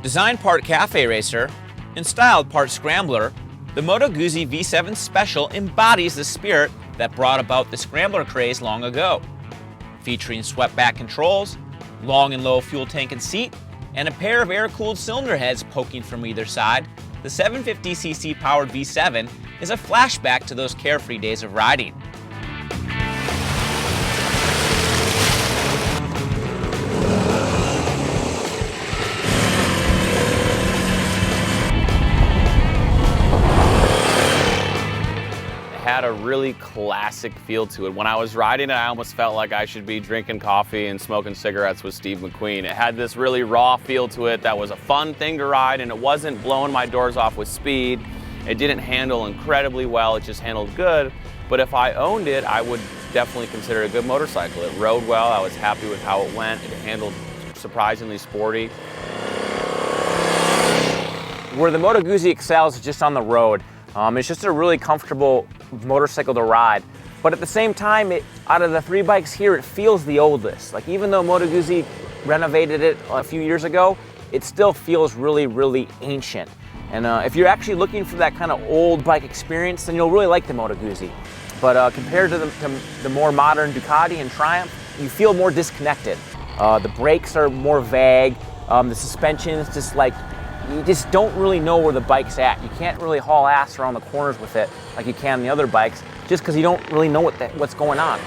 Designed part cafe racer and styled part scrambler, the Moto Guzzi V7 Special embodies the spirit that brought about the scrambler craze long ago. Featuring swept-back controls, long and low fuel tank and seat, and a pair of air-cooled cylinder heads poking from either side, the 750cc powered V7 is a flashback to those carefree days of riding. Had a really classic feel to it. When I was riding it, I almost felt like I should be drinking coffee and smoking cigarettes with Steve McQueen. It had this really raw feel to it that was a fun thing to ride, and it wasn't blowing my doors off with speed. It didn't handle incredibly well, it just handled good. But if I owned it, I would definitely consider it a good motorcycle. It rode well, I was happy with how it went. It handled surprisingly sporty. Where the Moto Guzzi excels is just on the road. It's just a really comfortable motorcycle to ride. But at the same time, out of the three bikes here, it feels the oldest. Like, even though Moto Guzzi renovated it a few years ago, it still feels really, really ancient. And if you're actually looking for that kind of old bike experience, then you'll really like the Moto Guzzi. But compared to the more modern Ducati and Triumph, you feel more disconnected. The brakes are more vague. The suspension is just like, you just don't really know where the bike's at. You can't really haul ass around the corners with it like you can the other bikes, just because you don't really know what's going on.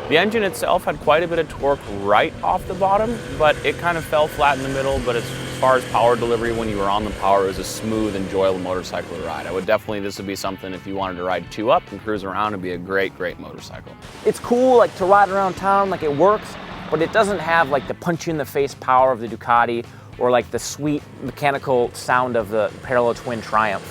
The engine itself had quite a bit of torque right off the bottom, but it kind of fell flat in the middle. But as far as power delivery, when you were on the power, it was a smooth, enjoyable motorcycle to ride. This would be something if you wanted to ride two up and cruise around, it'd be a great, great motorcycle. It's cool, like, to ride around town, like, it works, but it doesn't have like the punch you in the face power of the Ducati or like the sweet mechanical sound of the parallel twin Triumph.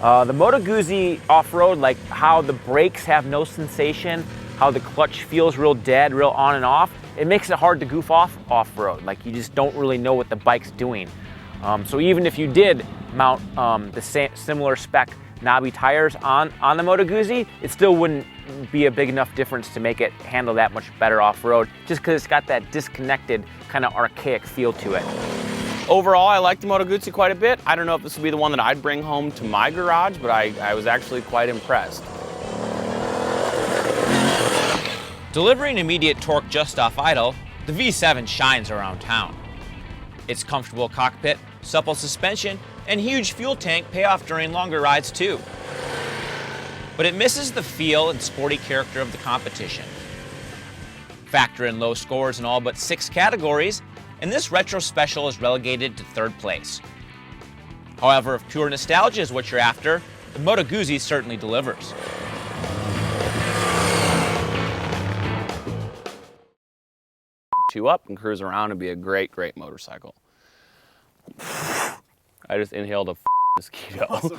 The Moto Guzzi off-road, like how the brakes have no sensation, how the clutch feels real dead, real on and off, it makes it hard to goof off-road. Like, you just don't really know what the bike's doing. So even if you did mount the similar spec knobby tires on the Moto Guzzi, it still wouldn't be a big enough difference to make it handle that much better off-road, just because it's got that disconnected, kind of archaic feel to it. Overall, I like the Moto Guzzi quite a bit. I don't know if this would be the one that I'd bring home to my garage, but I was actually quite impressed. Delivering immediate torque just off idle, the V7 shines around town. Its comfortable cockpit, supple suspension, and huge fuel tank pay off during longer rides too. But it misses the feel and sporty character of the competition. Factor in low scores in all but 6 categories, and this retro special is relegated to 3rd place. However, if pure nostalgia is what you're after, the Moto Guzzi certainly delivers. Two up and cruise around and be a great, great motorcycle. I just inhaled a mosquito. Awesome.